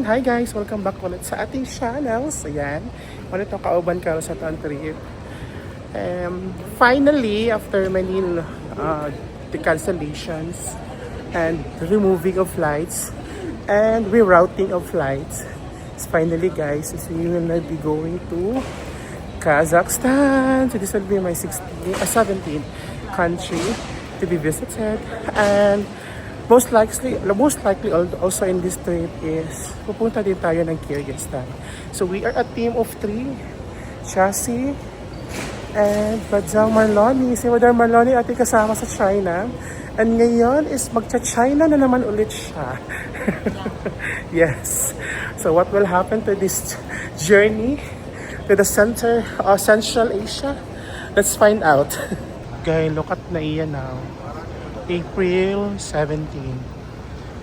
hi guys! Welcome back ulit sa ating channels. Ayan, ulit ang kauban ka sa trip. Finally, after many the cancellations and removing of flights and rerouting of flights, finally guys, we will not be going to Kazakhstan. So this will be my 17th country to be visited, and most likely also in this trip is pupunta din tayo ng Kyrgyzstan. So we are a team of 3, Chassis and Badzang Marloni. Si Madam Marloni ating kasama sa China, and ngayon is magcha-China na naman ulit siya. Yes. So what will happen to this journey to the Central Asia? Let's find out. Okay, look at na iyan now. April 17.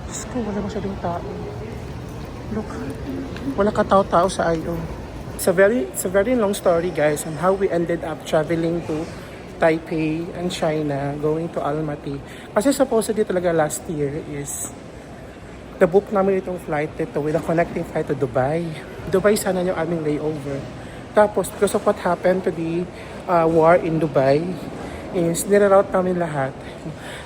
Diyos ko, wala masyadong tao. Look, wala katao-tao sa I.O. It's a very long story guys on how we ended up traveling to Taipei and China, going to Almaty. Kasi supposedly talaga last year is the book namin itong flight dito with a connecting flight to Dubai. Dubai sana yung aming layover. Tapos because of what happened to the war in Dubai, is nireroute namin lahat.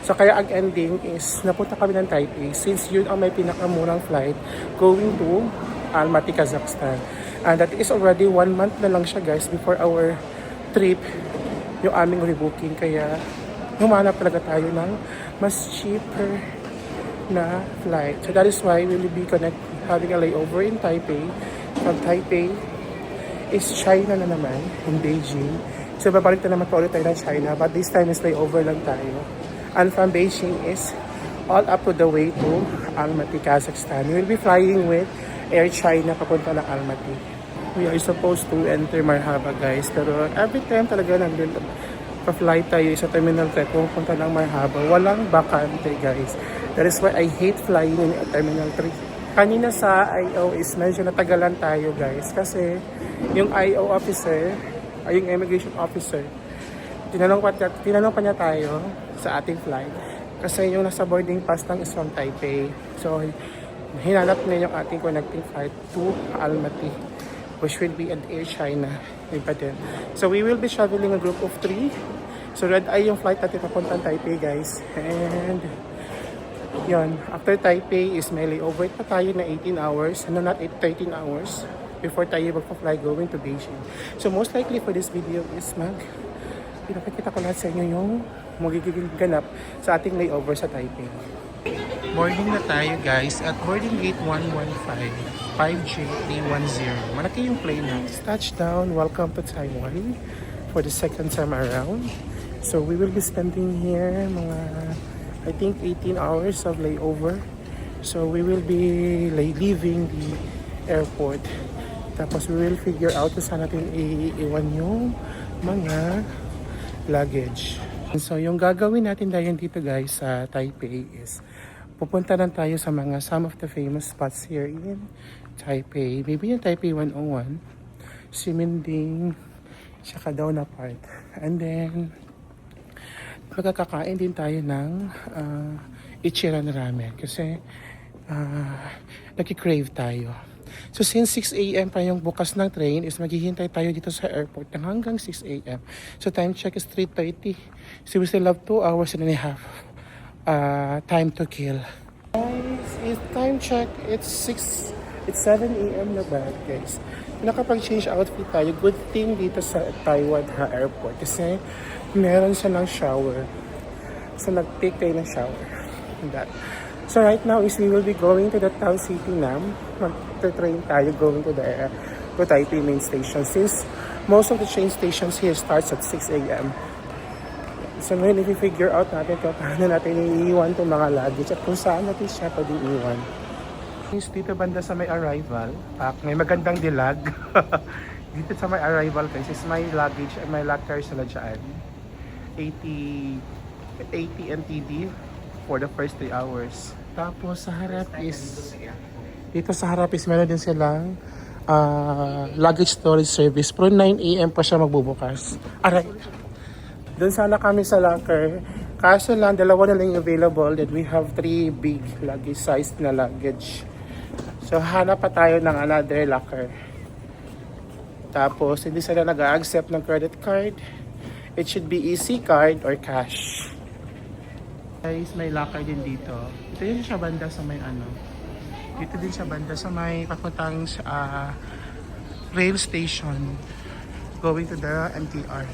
So kaya ang ending is napunta kami ng Taipei since yun ang may pinakamurang flight going to Almaty, Kazakhstan. And that is already 1 month na lang siya guys before our trip, yung aming rebooking. Kaya humanap talaga tayo ng mas cheaper na flight. So that is why we will be having a layover in Taipei. From Taipei is China na naman, in Beijing. So babalik na naman po ulit tayo ng China, but this time is layover lang tayo. And from Beijing is all up to the way to Almaty, Kazakhstan. We will be flying with Air China papunta ng Almaty. We are supposed to enter Marhaba guys, pero every time talaga pa-fly tayo sa Terminal 3 pupunta ng Marhaba, walang bakante guys. That is why I hate flying in Terminal 3. Kanina sa I.O. is medyo natagalan tayo guys, kasi yung I.O. officer, yung immigration officer, tinanong pa niya tayo sa ating flight kasi yung nasa boarding pass lang is from Taipei. So hinanap niya yung ating connecting flight to Almaty, which will be at Air China. Iba din. So we will be traveling a group of 3. So red eye yung flight natin papuntang Taipei guys. And yun, after Taipei is may layover pa tayo na 18 hours, not 13 hours before tayo magpa-fly going to Beijing. So most likely for this video is pinakikita ko lahat sa inyo yung magiging ganap sa ating layover sa Taipei. Boarding na tayo guys at boarding gate 115, 5J310. Malaki yung plane natin. Touchdown, welcome to Taiwan for the second time around. So we will be spending here mga, I think 18 hours of layover. So we will be leaving the airport. Tapos we will figure out kung saan natin iiwan yung mga luggage. So yung gagawin natin dahil dito guys sa Taipei is pupunta lang tayo sa some of the famous spots here in Taipei. Maybe yung Taipei 101, Ximending, tsaka Dona Park. And then magkakakain din tayo ng Ichiran ramen kasi naki-crave tayo. So since 6 a.m. pa yung bukas ng train is maghihintay tayo dito sa airport ng hanggang 6 a.m. So time check is 3:30. So we still have 2 hours and a half time to kill. Guys, it's time check. It's 7 a.m. na ba guys? Nakapag-change outfit tayo. Good thing dito sa Taiwan airport kasi meron silang shower. So nag-take tayo ng shower. That. So right now is we will be going to the town city now. Mag-train tayo going to to Taipei main station since most of the train stations here starts at 6 a.m. So ngayon i-figure out natin kung paano natin iiwan itong mga luggage at kung saan natin siya pwede iiwan. Dito banda sa may arrival, may magandang dilag. Dito sa may arrival guys is my luggage and my locker sila dyan. 80 NTD for the first 3 hours. Tapos sa harap is, dito sa harap is meron din silang luggage storage service. Pero 9 a.m. pa siya magbubukas. Aray! Doon sana kami sa locker. Kaso lang, dalawa na lang available that we have 3 big luggage sized na luggage. So, hanap pa tayo ng another locker. Tapos, hindi sila nag-accept ng credit card. It should be EC card or cash. Guys, may locker din dito. Ito yun siya banda sa may ano. Dito din siya banda sa may papuntang rail station. Going to the MTR.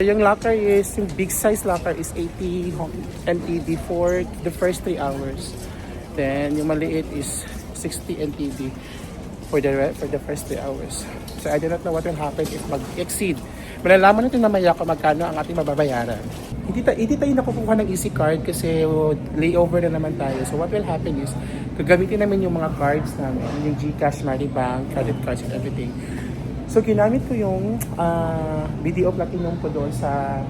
Yung locker is, yung big size locker is 80 NTD for the first 3 hours. Then, yung maliit is 60 NTD for the first 3 hours. So, I do not know what will happen if mag-exceed. Malalaman natin mamaya kung magkano ang ating mababayaran. Hindi tayo nakukuha ng easy card kasi layover na naman tayo. So, what will happen is, gagamitin namin yung mga cards namin, yung GCash, Maribank, credit cards, and everything. So, ginamit ko yung BDO Platinum ko doon sa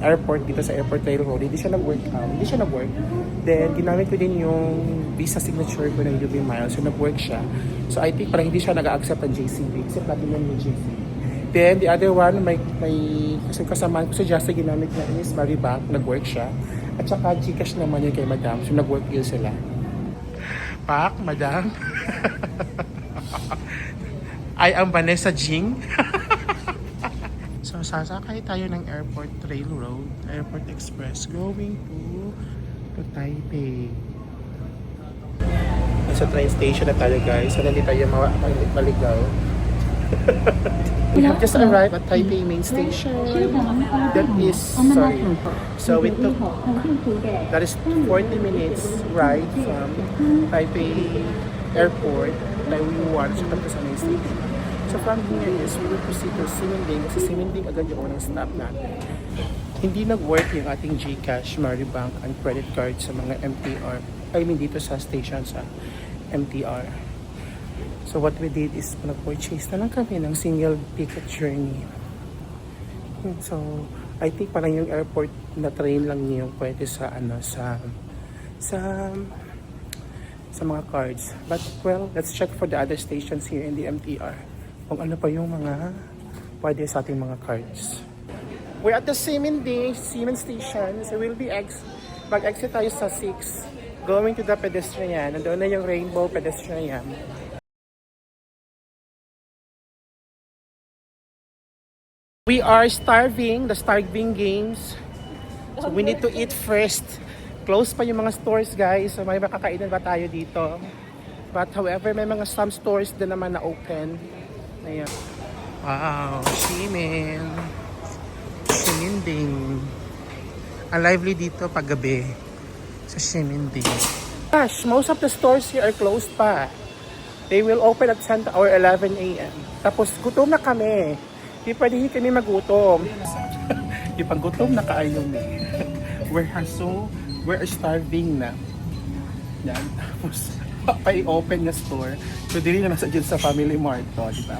airport, dito sa Airport Railroad. Hindi siya nag-work. Then, ginamit ko din yung visa signature ko ng UB Miles. So, nag-work siya. So, I think parang hindi siya nag-accept ng JCB. Kasi Platinum yung JCB. Then, the other one, may kasamaan ko sa Justin, ginamit na is Maribank. Nag-work siya. At saka, GCash naman yun kay Madam. So, nag-work yun sila. Pak, Madam. I am Vanessa Jing. So, sasakay tayo ng Airport Railroad, Airport Express, going to Taipei. Nasa train station na tayo, guys. So, hindi tayo maligaw. We have just arrived at Taipei main station. That is, so we took, that is 40 minutes ride from Taipei Airport. Taiwan, so tapos sa main station. So from here is, we will proceed to Siminding. Kasi Siminding agad yung unang stop natin. Hindi nag-work yung ating GCash, Maribank, and credit card sa mga MTR. I mean dito sa station sa MTR. So what we did is nag-purchase na lang kami ng single ticket journey. So I think parang yung airport na train lang yung pwede sa sa mga cards. But well, let's check for the other stations here in the MTR. Kung ano pa yung mga pwede sa ating mga cards. We're at the Siminding Station. So we'll be mag-exit tayo sa 6. Going to the pedestrian. Nandoon na yung rainbow pedestrian. We are starving, the starving games. So we need to eat first. Close pa yung mga stores, guys. So may makakainan ba tayo dito? But however, may mga some stores din naman na open. Ayan. Wow, Siminding. Ang lively dito paggabi sa Siminding. Gosh, most of the stores here are closed pa. They will open at 10 or 11 a.m. Tapos gutom na kami. Di pwede kami magutom. Di pag gutom na kaayo eh. We're starving na. Yan. Tapos pa-open na store. So dili na nasa dyan sa Family Mart to, di ba?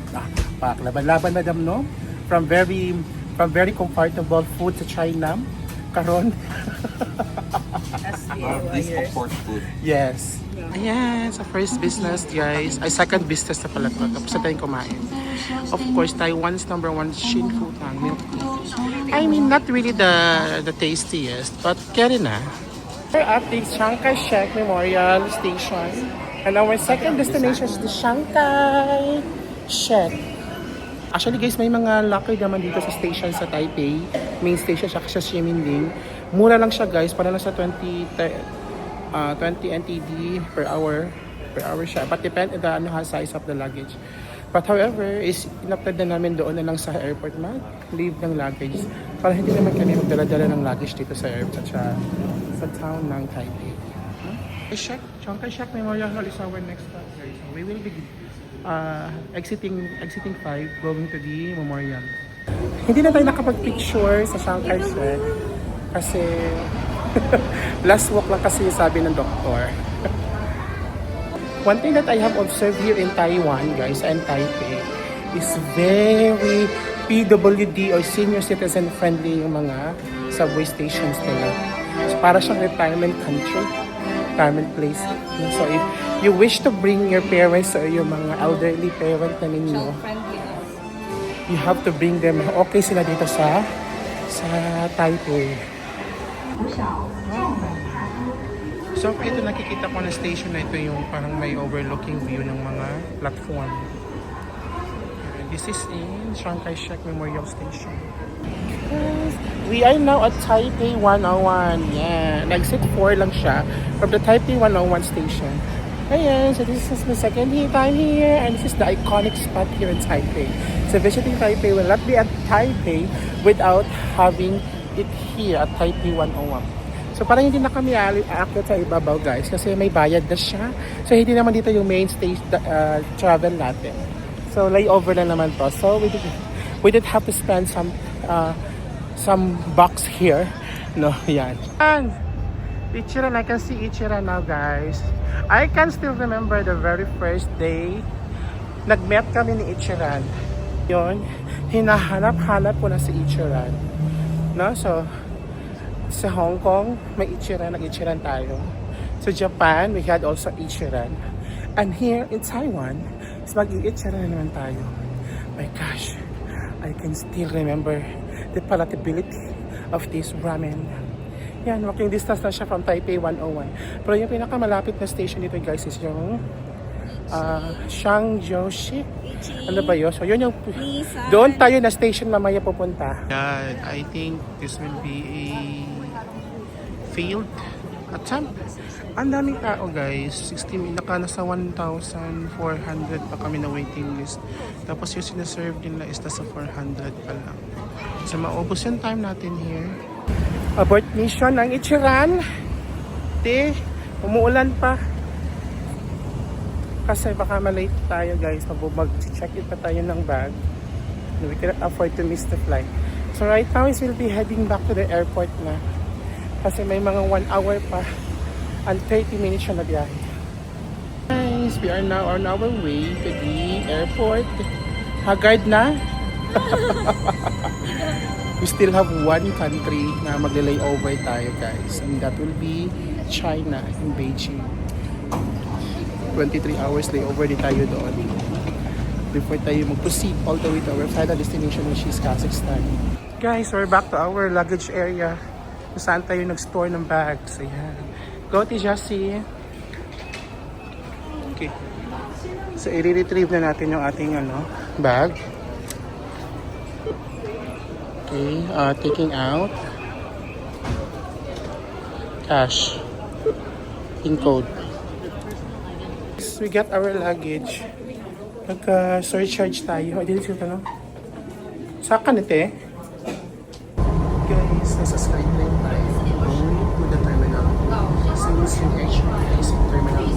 Laban-laban madam, no? From very comfortable food sa China. Karon. This comfort food. Yes. Ayan, sa first business, guys. Ay, second business na pala to. Tapos na tayong kumain. Of course, Taiwan's #1 Shinfu Tang milk tea. I mean, not really the tastiest, but carry na. We're at the Chiang Kai-shek Memorial Station. And our second destination is the Chiang Kai-shek. Actually, guys, may mga locker naman dito sa station sa Taipei. Main station siya sa Siminding. Mura lang siya, guys. Para lang sa 20 NTD per hour siya. But depend on the size of the luggage. But however, is in-upload na namin doon na lang sa airport leave ng luggage. Para hindi naman kami magdala-dala ng luggage dito sa airport sa town ng Taipei. Chiang Kai-shek Memorial Hall is our next stop, guys. So we will be exiting 5 going to the memorial. Hindi na tayo nakapag-picture sa Chiang Kai-shek kasi last walk lang kasi sabi ng doktor. One thing that I have observed here in Taiwan, guys, and Taipei is very PWD or senior citizen friendly yung mga subway stations nila. So para siyang retirement country, retirement place. So if you wish to bring your parents or your mga elderly parent na ninyo, you have to bring them. Okay sila dito sa So ito nakikita ko na station na ito yung parang may overlooking view ng mga platform. This is in Chiang Kai-shek Memorial Station. We are now at Taipei 101. Yeah, exit 4 lang siya from the Taipei 101 station. Ayan, so this is my second time here and this is the iconic spot here in Taipei. So visiting Taipei will not be at Taipei without having it here at Taipei 101. So parang hindi na kami aakyat sa ibabaw guys kasi may bayad na siya. So hindi naman dito yung main stage travel natin. So layover na naman to. So we did have to spend some bucks here. No, yan. And Ichiran, I can see Ichiran now guys. I can still remember the very first day nag-met kami ni Ichiran. Yon, hinahanap-hanap ko na si Ichiran. No, so sa Hong Kong may Ichiran, nag-Ichiran tayo. Sa Japan, we had also Ichiran. And here in Taiwan, is mag-i-Ichiran na naman tayo. My gosh, I can still remember the palatability of this ramen. Yan, walking distance na siya from Taipei 101. Pero yung pinakamalapit na station dito guys is yung Shangjiaoshi. Ano ba yun? So yun yung doon tayo na station mamaya pupunta. Yeah, I think this will be a failed attempt. Ang daming tao guys, 16 nasa 1,400 pa kami na waiting list. Tapos yung sinaserve nila is nasa 400 pa lang. So maubos yung time natin here. Abort mission ng Ichiran. Umuulan pa. Kasi baka malate tayo guys. Mag-check in pa tayo ng bag. We cannot afford to miss the flight. So right now is we'll be heading back to the airport na. Kasi may mga 1 hour pa and 30 minutes siya na biyahe. Guys, we are now on our way to the airport. Haggard na. We still have one country na magle-layover tayo guys. And that will be China in Beijing. 23 hours layover din tayo doon. Before tayo mag-proceed all the way to our final destination which is Kazakhstan. Guys, we're back to our luggage area. Kung saan tayo nag-store ng bags. Ayan. Go to Jassy. Okay. So, i-retrieve na natin yung ating bag. Okay. Taking out. Cash. PIN code. So, we got our luggage. Nagka-surcharge tayo. Ay, dito sila, no? Saan ito eh? Guys, nasa Skyline tayo. Going to the terminal. Since yung HRIC terminal.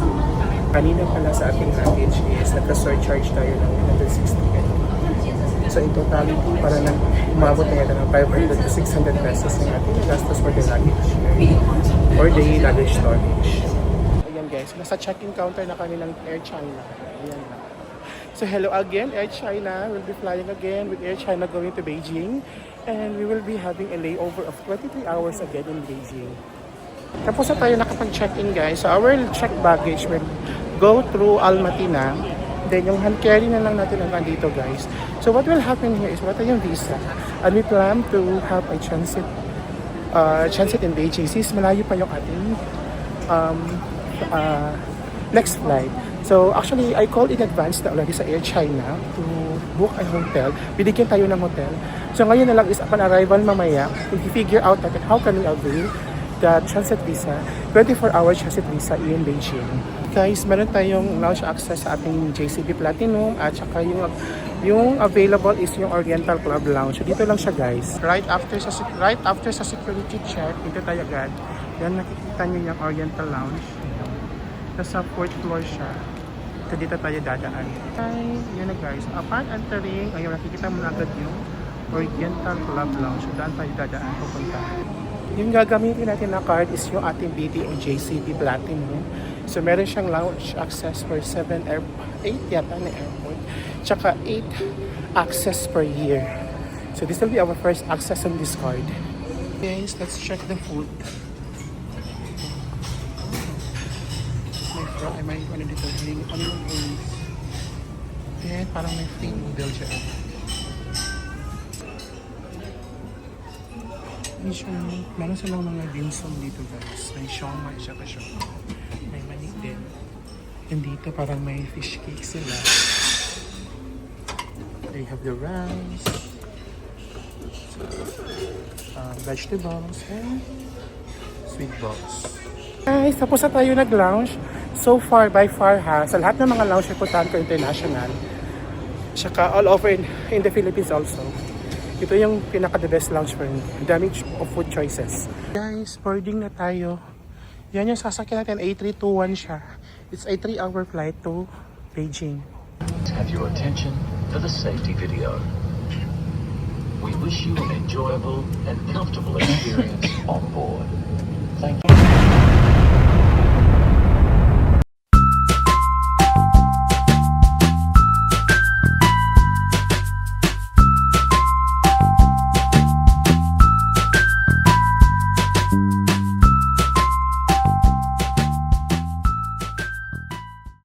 Kanina pala sa ating luggage is nagka-surcharge tayo ng 160. So in totality, para nang umabot na yata ng 500 to 600 pesos ng ating gastos for the luggage. Or the luggage storage. Ayan guys, nasa check-in counter na kami ng Air China. Ayan na. So hello again, Air China. We'll be flying again with Air China going to Beijing. And we will be having a layover of 23 hours again in Beijing. Tapos na tayo nakapag-check-in guys. So our check baggage will go through Almaty na. Then yung hand carry na lang natin ang nandito guys. So what will happen here is wala tayong visa. And we plan to have a transit in Beijing. Since malayo pa yung ating next flight. So actually, I called in advance na already sa Air China to book a hotel. Binigyan tayo ng hotel. So ngayon na lang is upon arrival mamaya, we figure out natin how can we avail the transit visa, 24-hour transit visa in Beijing. Guys, meron tayong lounge access sa ating JCB Platinum at saka yung available is yung Oriental Club Lounge. So dito lang siya guys. Right after sa security check, dito tayo agad. Yan nakikita niyo yung Oriental Lounge. Nasa 4th floor siya. So dito tayo dadaan. Ay, yun na guys. Upon entering, ayun nakikita mo na agad yung Oriental Club Lounge. So daan tayo dadaan pupunta. Yung gagamitin natin na card is yung ating BDO JCB Platinum. So meron siyang lounge access for 8 yata na airport. Tsaka 8 access per year. So this will be our first access on this card. Guys, let's check the food. May ano dito, ano yung wings. Then parang may free noodle siya. Meron silang mga dim sum dito guys. May siomai siya pa siya. May mani din. And dito parang may fish cake sila. They have the rice, vegetables, and sweet balls. Guys, tapos na tayo nag-lounge. So far, by far ha, sa lahat ng mga lounge na puntahan ko international, tsaka all over in the Philippines also. Ito yung pinaka-the best lounge for me. Dami of food choices. Guys, boarding na tayo. Yan yung sasakyan natin, A321 siya. It's a 3-hour flight to Beijing. Have your attention for the safety video. We wish you an enjoyable and comfortable experience